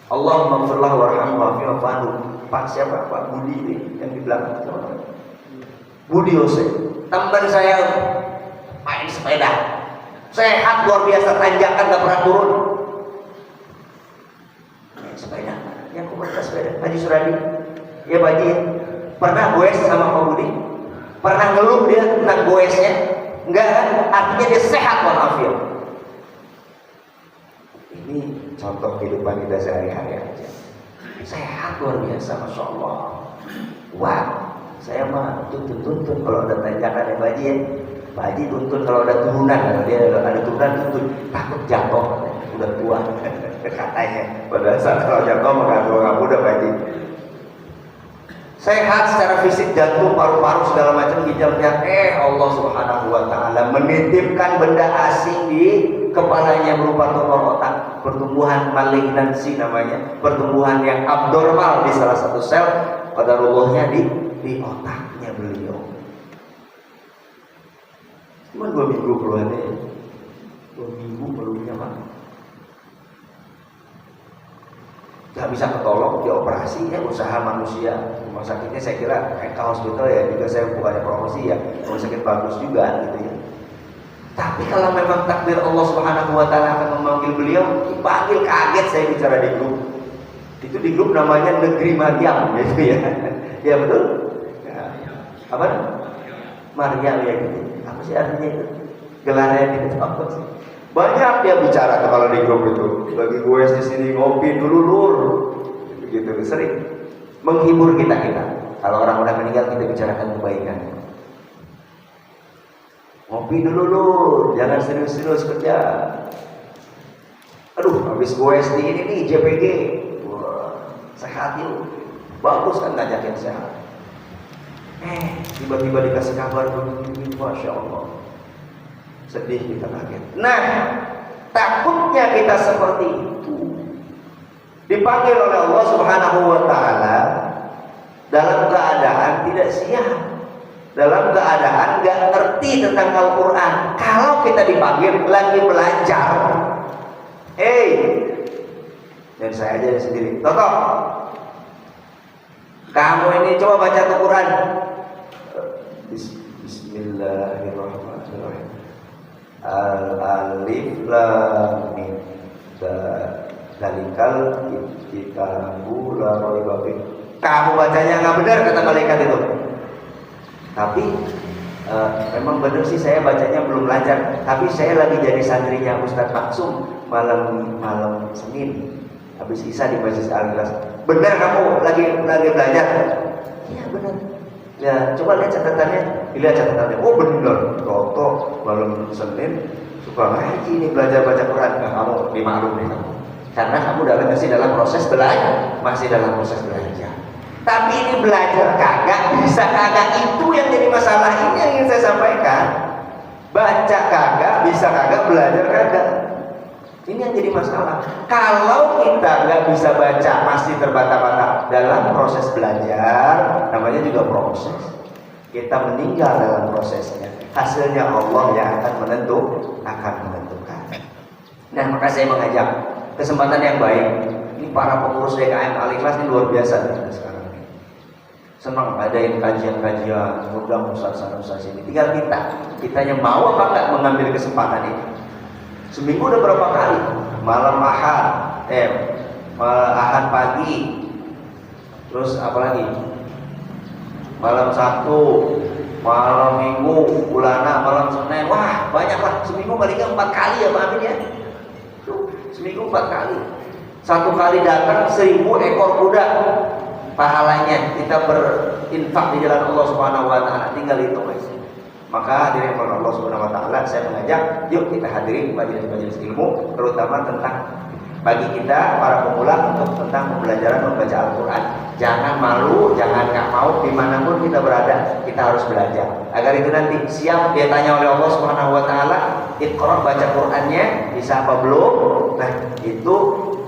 Allahumma firlah warhamhu wa'afi'afanhu. Pak siapa? Pak Budi ini yang di belakang. Budi Yose, teman saya main sepeda, sehat luar biasa, tanjakan gak pernah turun. Main sepeda, yang komunitas sepeda, Haji Suradi, ya Pak Haji, pernah goes sama Pak Budi? Pernah ngeluh dia tentang goesnya? Enggak kan? Artinya dia sehat walafiat. Ini contoh kehidupan kita sehari-hari aja. Sehat luar biasa, Masya Allah. Wah. Saya mah tuntun kalau ada tanjakan ya Pak Haji ya. Pak Haji tuntun kalau ada turunan, kalau dia ada turunan tuntun, takut jatuh, udah tua katanya. Pada saat kalau jatuh maka nggak mudah Pak Haji. Sehat secara fisik, jantung, paru-paru segala macam ginjalnya. Allah Subhanahu wa Ta'ala menitipkan benda asing di kepalanya berupa tumor otak, pertumbuhan malignansi namanya, pertumbuhan yang abnormal di salah satu sel, qadarullah di otaknya beliau. Cuma 2 minggu keluarnya, 2 minggu perlunya Pak. Gak bisa ketolong, dioperasi ya, usaha manusia. Rumah sakitnya saya kira MK Hospital ya, juga saya bukannya promosi ya, rumah sakit bagus juga gitu ya. Tapi kalau memang takdir Allah Subhanahu wa Ta'ala akan memanggil beliau, dipanggil, kaget saya bicara di grup. Itu di grup namanya Negeri Maryam gitu ya. Ya betul? Apa? Maryam ya gitu. Apa sih artinya itu? Gelarnya itu apa sih? Banyak dia bicara tuh kalau di grup itu. Bagi gue di sini ngopi dulu lur. Begitu sering menghibur kita. Kalau orang udah meninggal kita bicarakan kebaikan. Ngopi dulu lur, jangan serius-serius kerja. Aduh, habis goes di ini nih JPG, wah, sehat yuk, bagus kan ngajakin sehat. Tiba-tiba dikasih kabar begini, masya Allah, sedih kita kaget. Nah, takutnya kita seperti itu dipanggil oleh Allah Subhanahu wa Ta'ala dalam keadaan tidak siap, dalam keadaan gak ngerti tentang Al-Quran. Kalau kita dipanggil lagi belajar, dan saya aja sendiri, Toto, kamu ini coba baca Al-Quran. Bismillahirrahmanirrahim. Alif lam mim. Dalikal kitabu la raiba fi. Kamu bacanya nggak benar kata malaikat itu. Tapi memang benar sih, saya bacanya belum lancar. Tapi saya lagi jadi santrinya Ustadz Maksum malam Senin. Habis Isa di Masjid Al-Ikhlas. Benar kamu lagi belajar? Iya benar. Ya coba lihat catatannya, dilihat catatannya. Oh benar, Toto malam Senin suka ngaji ini belajar baca Quran. Nah, kamu dimaklumi kamu, karena kamu masih dalam proses belajar. Tapi ini belajar kagak bisa kagak, itu yang jadi masalah. Ini yang ingin saya sampaikan. Baca kagak bisa kagak, belajar kagak. Ini yang jadi masalah. Kalau kita nggak bisa baca, masih terbata-bata dalam proses belajar, namanya juga proses. Kita meninggal dalam prosesnya. Hasilnya Allah yang akan menentukan. Nah, maka saya mengajak kesempatan yang baik. Ini para pengurus DKM Al-Ikhlas ini luar biasa sekarang ini. Senang adain kajian-kajian, undang ustaz ini. Tinggal kitanya mau apa nggak mengambil kesempatan ini. Seminggu udah berapa kali? Malam Ahad pagi, terus apa lagi? Malam Sabtu, malam Minggu, Bulana, malam Senin. Wah banyak lah. Seminggu paling 4 kali ya Pak Amin ya. Tuh, seminggu 4 kali. 1 kali datang 1000 ekor kuda. Pahalanya kita berinfak di jalan Allah Subhanahu wa Ta'ala. Tinggal hitung guys. Maka hadirin Allah Subhanahu wa Ta'ala, saya mengajak yuk kita hadirin majelis-majelis ilmu, terutama tentang bagi kita para pemula untuk tentang pembelajaran membaca Al-Quran. Jangan malu, jangan nggak mau, dimanapun kita berada kita harus belajar. Agar itu nanti siap dia tanya oleh Allah Subhanahu wa Ta'ala, Iqra, baca Qurannya bisa apa belum? Nah itu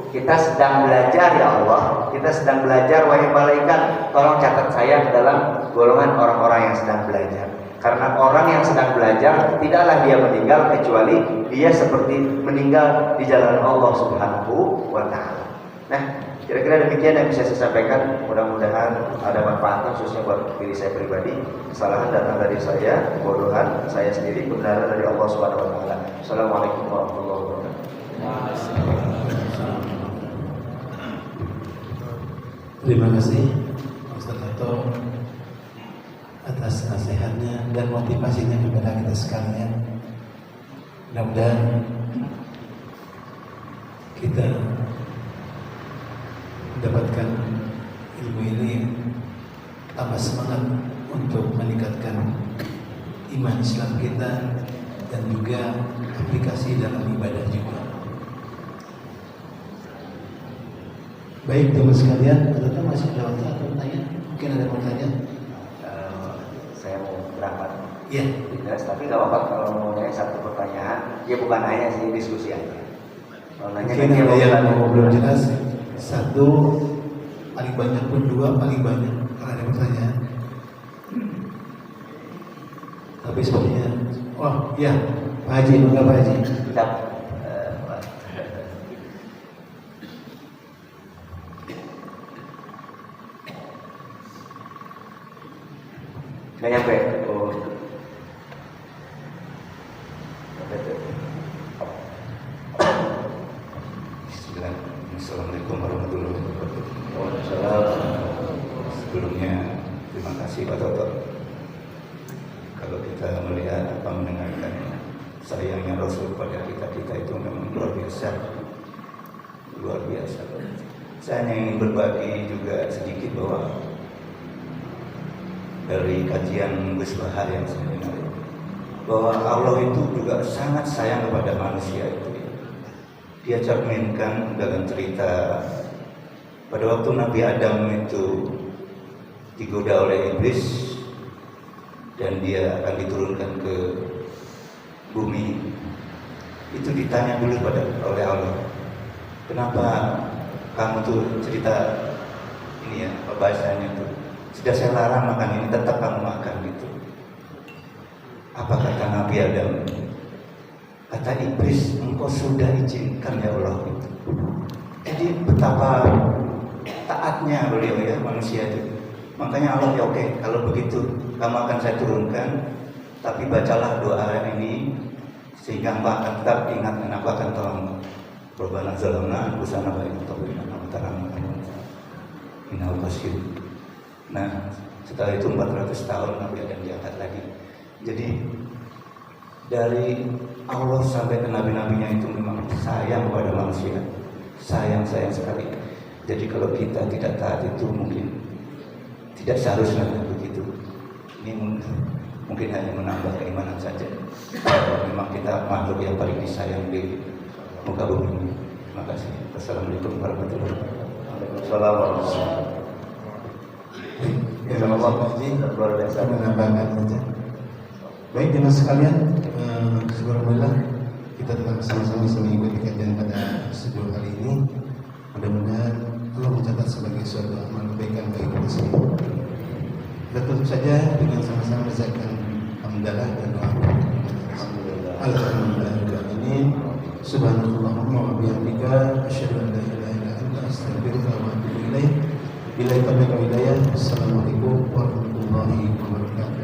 kita sedang belajar ya Allah, kita sedang belajar, wahai malaikat tolong catat saya ke dalam golongan orang-orang yang sedang belajar. Karena orang yang sedang belajar tidaklah dia meninggal kecuali dia seperti meninggal di jalan Allah Subhanahu wa Ta'ala. Nah, kira-kira demikian yang bisa saya sampaikan. Mudah-mudahan ada manfaat khususnya buat diri saya pribadi. Kesalahan datang dari saya, kebodohan saya sendiri, kebenaran dari Allah Subhanahu wa Ta'ala. Assalamualaikum warahmatullahi wabarakatuh. Terima kasih Ustaz Toto atas nasihatnya dan motivasinya kepada kita sekalian. Mudah-mudahan kita mendapatkan ilmu ini tambah semangat untuk meningkatkan iman Islam kita dan juga aplikasi dalam ibadah juga. Baik teman sekalian, ternyata masih ada waktu atau pertanyaan? Mungkin ada pertanyaan? Saya mau berangkat. Iya. Tapi nggak apa-apa kalau mau nanya satu pertanyaan. Ya bukan nanya sih, diskusi aja. Kalau nanya mungkin ada yang mau belum jelas. 1 paling banyak pun 2 paling banyak kalau ada pertanyaan. Tapi sepertinya, oh iya, Pak Haji, enggak Pak Haji. Kita nggak nyampe. Oh. Assalamualaikum warahmatullahi wabarakatuh. Waalaikumsalam. Sebelumnya terima kasih Pak Toto. Kalau kita melihat apa mendengarkan sayangnya Rasul pada kita itu memang luar biasa. Saya hanya ingin berbagi juga sedikit bahwa dari kajian Gus Bahar yang saya dengar, bahwa Allah itu juga sangat sayang kepada manusia itu. dia cerminkan dalam cerita pada waktu Nabi Adam itu digoda oleh iblis dan dia akan diturunkan ke bumi. Itu ditanya dulu oleh Allah, kenapa kamu tuh cerita ini ya, bahasanya tuh sudah saya larang makan ini tetap kamu makan gitu. Apa kata Nabi Adam? Kata iblis, engkau sudah izinkan ya Allah gitu. Jadi betapa taatnya beliau ya manusia itu. Makanya Allah ya oke, kalau begitu kamu akan saya turunkan, tapi bacalah doa ini sehingga engkau akan tetap ingat dan aku akan tolong. Rabbana zalamna anfusana wa in lam taghfir lana wa tarhamna innahu basir. Nah, setelah itu 400 tahun Nabi Adam diangkat lagi. Jadi dari Allah sampai ke nabi-nabinya itu memang sayang kepada manusia, sayang sekali. Jadi kalau kita tidak taat itu mungkin tidak seharusnya begitu. Ini mungkin hanya menambah keimanan saja. Memang kita makhluk yang paling disayang di muka bumi ini. Terima kasih. Wassalamualaikum warahmatullahi wabarakatuh. Assalamualaikum. Ya, Allah luar biasa menambahkan saja. Baik jemaah sekalian, subhanallah kita telah sama-sama mengikuti kajian pada studio kali ini. Mudah-mudahan Allah mencatat sebagai suatu amal kebaikan bagi kita semua. Kita tutup saja dengan sama-sama mengucapkan hamdalah dan doa. Alhamdulillahirrahmanirrahim. Subhanallahumma wa bihamdika asyhadu an la ilaha illa anta astaghfiruka wa atubu ilaik. Billahi taufiq wal hidayah. Assalamualaikum warahmatullahi wabarakatuh.